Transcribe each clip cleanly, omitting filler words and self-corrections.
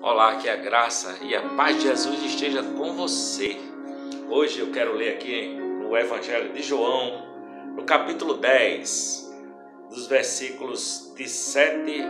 Olá, que a graça e a paz de Jesus esteja com você. Hoje eu quero ler aqui no Evangelho de João, no capítulo 10, dos versículos de 7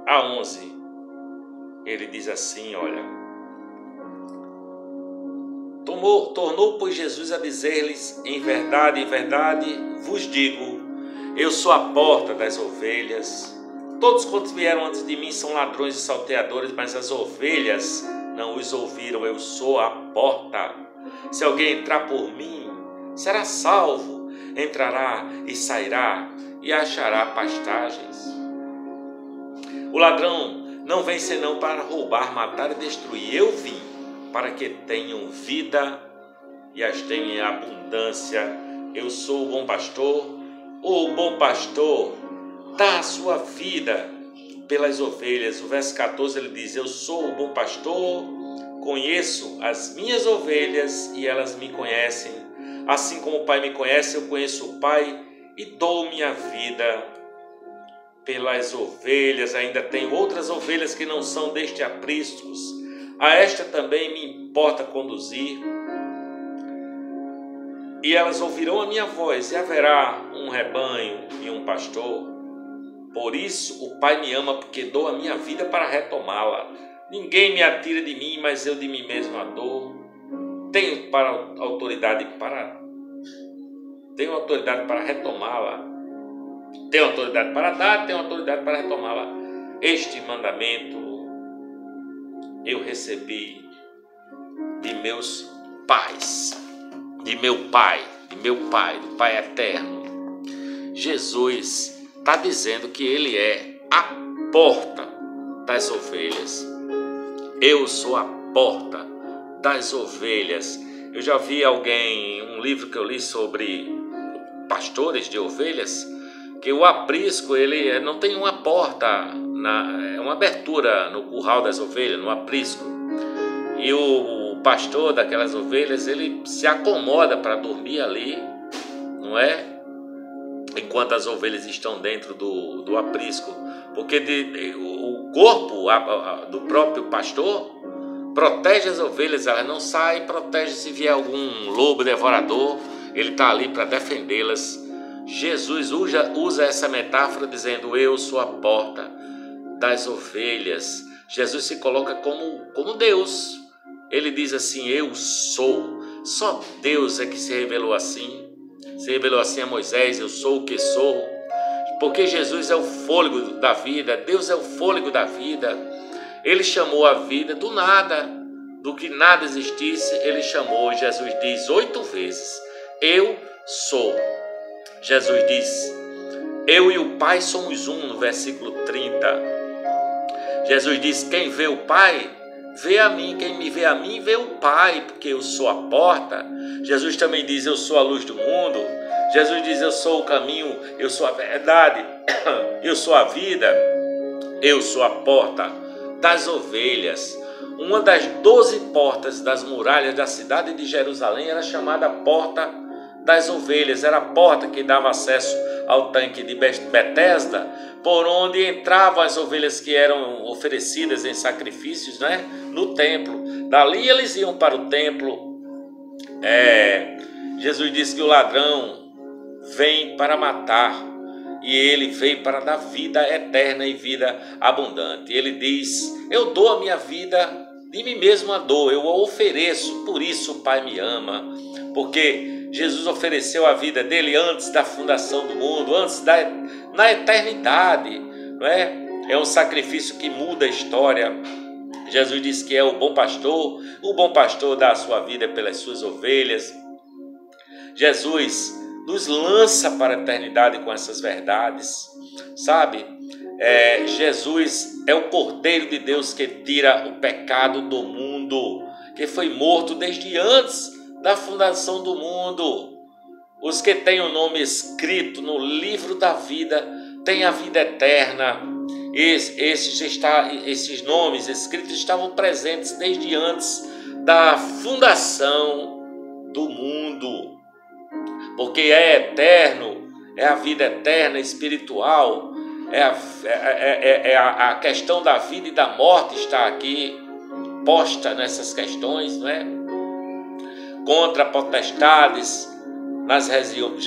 a 11. Ele diz assim, olha: Tornou, pois, Jesus a dizer-lhes: em verdade, vos digo, eu sou a porta das ovelhas. Todos quantos vieram antes de mim são ladrões e salteadores, mas as ovelhas não os ouviram. Eu sou a porta. Se alguém entrar por mim, será salvo. Entrará e sairá e achará pastagens. O ladrão não vem senão para roubar, matar e destruir. Eu vim para que tenham vida e as tenham em abundância. Eu sou o bom pastor. O bom pastor dá a sua vida pelas ovelhas. O verso 14 ele diz: eu sou o bom pastor, conheço as minhas ovelhas e elas me conhecem. Assim como o Pai me conhece, eu conheço o Pai e dou minha vida pelas ovelhas. Ainda tenho outras ovelhas que não são deste aprisco. A esta também me importa conduzir. E elas ouvirão a minha voz, e haverá um rebanho e um pastor. Por isso o Pai me ama, porque dou a minha vida para retomá-la. Ninguém me atira de mim, mas eu de mim mesmo a dou. Tenho autoridade para retomá-la. Tenho autoridade para dar, tenho autoridade para retomá-la. Este mandamento eu recebi de meus pais, do Pai eterno. Jesus está dizendo que Ele é a porta das ovelhas. Eu sou a porta das ovelhas. Eu já vi um livro que eu li sobre pastores de ovelhas, que o aprisco ele não tem uma porta, é uma abertura no curral das ovelhas, no aprisco. E o pastor daquelas ovelhas, ele se acomoda para dormir ali, não é? Enquanto as ovelhas estão dentro do aprisco, porque o corpo do próprio pastor protege as ovelhas, elas não saem, protege se vier algum lobo devorador, ele está ali para defendê-las. Jesus usa essa metáfora dizendo: eu sou a porta das ovelhas. Jesus se coloca como Deus. Ele diz assim: eu sou. Só Deus é que se revelou assim. Se revelou assim a Moisés: eu sou o que sou. Porque Jesus é o fôlego da vida. Deus é o fôlego da vida. Ele chamou a vida do nada, do que nada existisse. Ele chamou. Jesus diz 8 vezes: eu sou. Jesus diz: eu e o Pai somos um, no versículo 30. Jesus diz: quem vê o Pai vê a mim, quem me vê a mim vê o Pai, porque eu sou a porta. Jesus também diz: eu sou a luz do mundo. Jesus diz: eu sou o caminho, eu sou a verdade, eu sou a vida, eu sou a porta das ovelhas. Uma das 12 portas das muralhas da cidade de Jerusalém era chamada Porta das Ovelhas. Era a porta que dava acesso ao tanque de Betesda, por onde entravam as ovelhas que eram oferecidas em sacrifícios, né, no templo. Dali eles iam para o templo. Jesus disse que o ladrão vem para matar e ele veio para dar vida eterna e vida abundante. Ele diz: eu dou a minha vida, de mim mesmo a dou, eu a ofereço. Por isso o Pai me ama, porque Jesus ofereceu a vida dele antes da fundação do mundo, na eternidade, não é? É um sacrifício que muda a história. Jesus disse que é o bom pastor dá a sua vida pelas suas ovelhas. Jesus nos lança para a eternidade com essas verdades, sabe? Jesus é o Cordeiro de Deus que tira o pecado do mundo, que foi morto desde antes da fundação do mundo. Os que têm o nome escrito no livro da vida têm a vida eterna. Esses nomes escritos estavam presentes desde antes da fundação do mundo, porque é eterno, é a vida eterna espiritual, a questão da vida e da morte está aqui. posta nessas questões, não é? Contra potestades nas regiões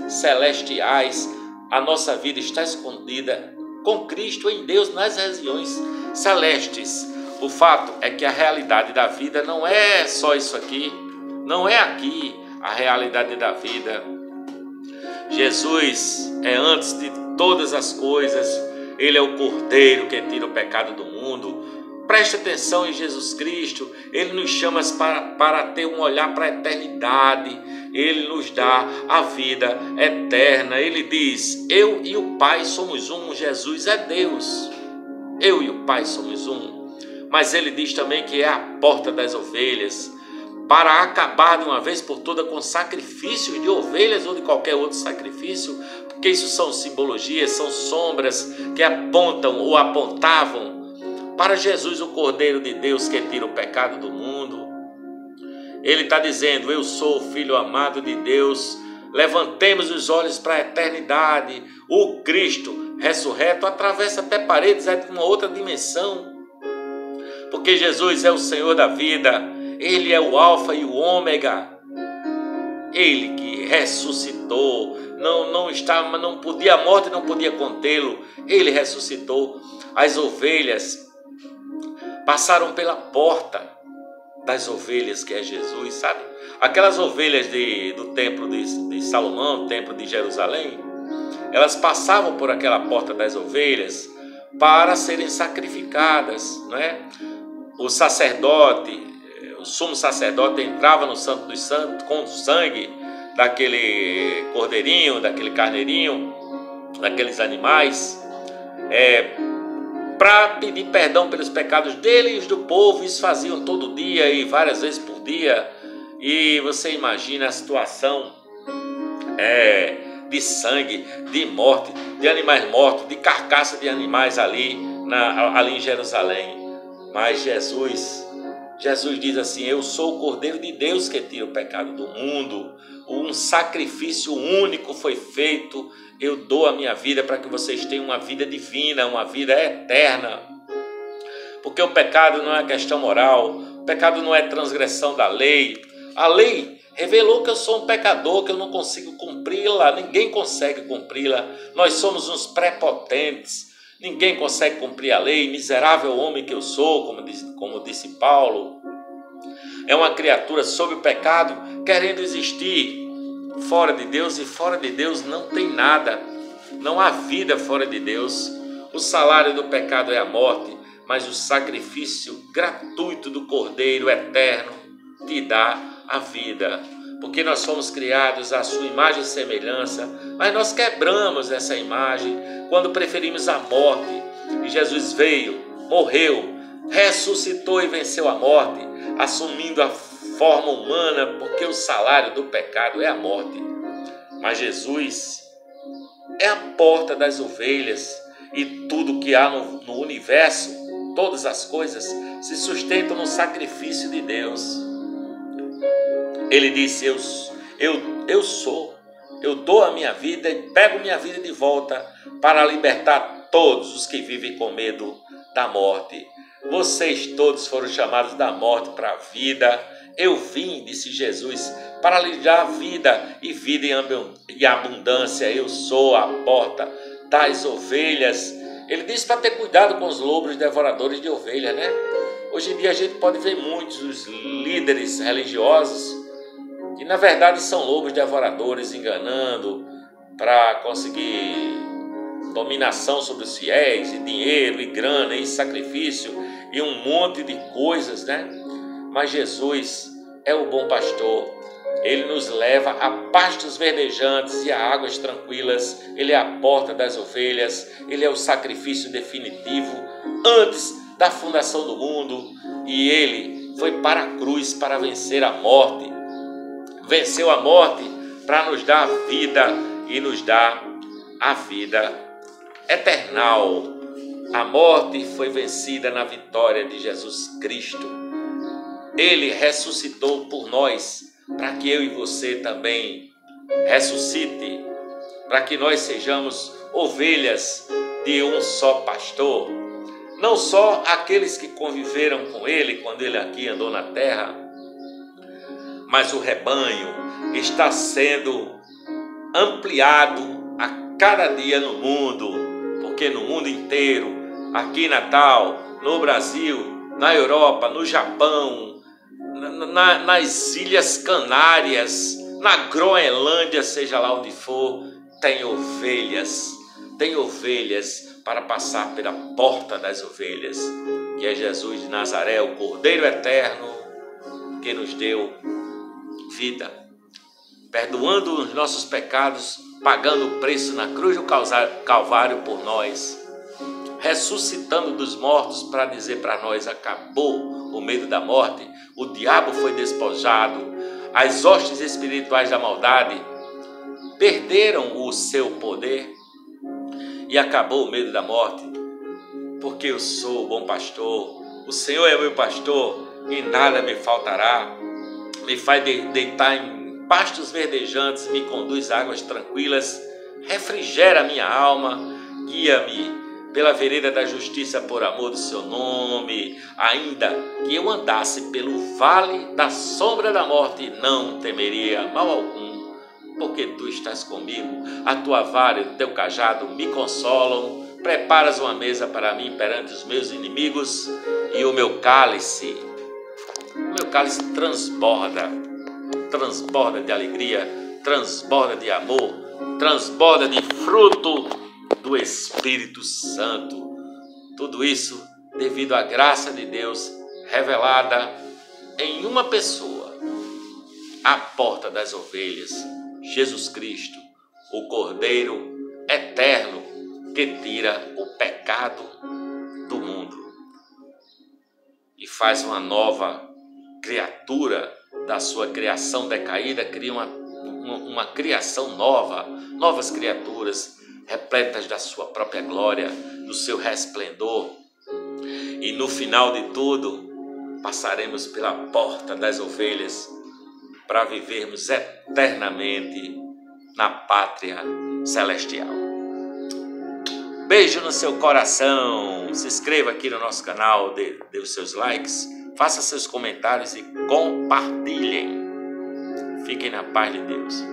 celestiais. A nossa vida está escondida com Cristo em Deus nas regiões celestes. O fato é que a realidade da vida não é só isso aqui, não é aqui a realidade da vida. Jesus é antes de todas as coisas, Ele é o Cordeiro que tira o pecado do mundo. Preste atenção em Jesus Cristo, Ele nos chama para ter um olhar para a eternidade, Ele nos dá a vida eterna. Ele diz, eu e o Pai somos um. Jesus é Deus, eu e o Pai somos um. Mas Ele diz também que é a porta das ovelhas, para acabar de uma vez por todas com sacrifícios de ovelhas ou de qualquer outro sacrifício, porque isso são simbologias, são sombras que apontam ou apontavam para Jesus, o Cordeiro de Deus que tira o pecado do mundo. Ele está dizendo, eu sou o Filho amado de Deus. Levantemos os olhos para a eternidade. O Cristo ressurreto atravessa até paredes, é de uma outra dimensão, porque Jesus é o Senhor da vida. Ele é o alfa e o ômega. Ele que ressuscitou, não podia, a morte não podia contê-lo. Ele ressuscitou. As ovelhas passaram pela porta das ovelhas, que é Jesus, sabe? Aquelas ovelhas do templo de Salomão, templo de Jerusalém, elas passavam por aquela porta das ovelhas para serem sacrificadas, não é? O sacerdote, o sumo sacerdote, entrava no Santo dos Santos com o sangue daquele cordeirinho, daquele carneirinho, daqueles animais, para pedir perdão pelos pecados dele e do povo. Isso faziam todo dia e várias vezes por dia. E você imagina a situação de sangue, de morte, de animais mortos, de carcaça de animais ali em Jerusalém. Mas Jesus diz assim, eu sou o Cordeiro de Deus que tira o pecado do mundo. Um sacrifício único foi feito. Eu dou a minha vida para que vocês tenham uma vida divina, uma vida eterna. Porque o pecado não é questão moral, o pecado não é transgressão da lei. A lei revelou que eu sou um pecador, que eu não consigo cumpri-la, ninguém consegue cumpri-la. Nós somos uns prepotentes, ninguém consegue cumprir a lei. Miserável homem que eu sou, como disse Paulo. É uma criatura sob o pecado, querendo existir fora de Deus, e fora de Deus não tem nada, não há vida fora de Deus. O salário do pecado é a morte, mas o sacrifício gratuito do Cordeiro eterno te dá a vida, porque nós fomos criados à sua imagem e semelhança, mas nós quebramos essa imagem quando preferimos a morte. E Jesus veio, morreu, ressuscitou e venceu a morte, assumindo a forma humana, porque o salário do pecado é a morte. Mas Jesus é a porta das ovelhas, e tudo que há no universo, todas as coisas, se sustentam no sacrifício de Deus. Ele disse, eu dou a minha vida e pego minha vida de volta para libertar todos os que vivem com medo da morte. Vocês todos foram chamados da morte para a vida. Eu vim, disse Jesus, para lhe dar vida e vida em abundância. Eu sou a porta das ovelhas. Ele disse para ter cuidado com os lobos devoradores de ovelhas, né? Hoje em dia a gente pode ver muitos os líderes religiosos que na verdade são lobos devoradores, enganando para conseguir dominação sobre os fiéis, e dinheiro, e grana, e sacrifício, e um monte de coisas, né? Mas Jesus é o bom pastor. Ele nos leva a pastos verdejantes e a águas tranquilas. Ele é a porta das ovelhas. Ele é o sacrifício definitivo antes da fundação do mundo. E ele foi para a cruz para vencer a morte. Venceu a morte para nos dar a vida e nos dar a vida eternal. A morte foi vencida na vitória de Jesus Cristo. Ele ressuscitou por nós, para que eu e você também ressuscite, para que nós sejamos ovelhas de um só pastor. não só aqueles que conviveram com ele quando ele aqui andou na terra, mas o rebanho está sendo ampliado a cada dia no mundo, porque no mundo inteiro, aqui em Natal, no Brasil, na Europa, no Japão, nas Ilhas Canárias, na Groenlândia, seja lá onde for, tem ovelhas para passar pela porta das ovelhas, que é Jesus de Nazaré, o Cordeiro Eterno, que nos deu vida, perdoando os nossos pecados, pagando o preço na cruz do Calvário por nós, ressuscitando dos mortos para dizer para nós: acabou o medo da morte, o diabo foi despojado, as hostes espirituais da maldade perderam o seu poder e acabou o medo da morte, porque eu sou o bom pastor, o Senhor é meu pastor e nada me faltará, me faz deitar em pastos verdejantes, me conduz a águas tranquilas, refrigera a minha alma, guia-me pela vereda da justiça por amor do seu nome. Ainda que eu andasse pelo vale da sombra da morte, não temeria mal algum, porque tu estás comigo, a tua vara e o teu cajado me consolam. Preparas uma mesa para mim perante os meus inimigos, e o meu cálice transborda de alegria, transborda de amor, transborda de fruto do Espírito Santo. Tudo isso devido à graça de Deus revelada em uma pessoa, a porta das ovelhas, Jesus Cristo, o Cordeiro Eterno que tira o pecado do mundo e faz uma nova criatura da sua criação decaída, cria uma criação nova, novas criaturas repletas da sua própria glória, do seu resplendor. E no final de tudo, passaremos pela porta das ovelhas para vivermos eternamente na pátria celestial. Beijo no seu coração, se inscreva aqui no nosso canal, dê os seus likes, faça seus comentários e compartilhem. Fiquem na paz de Deus.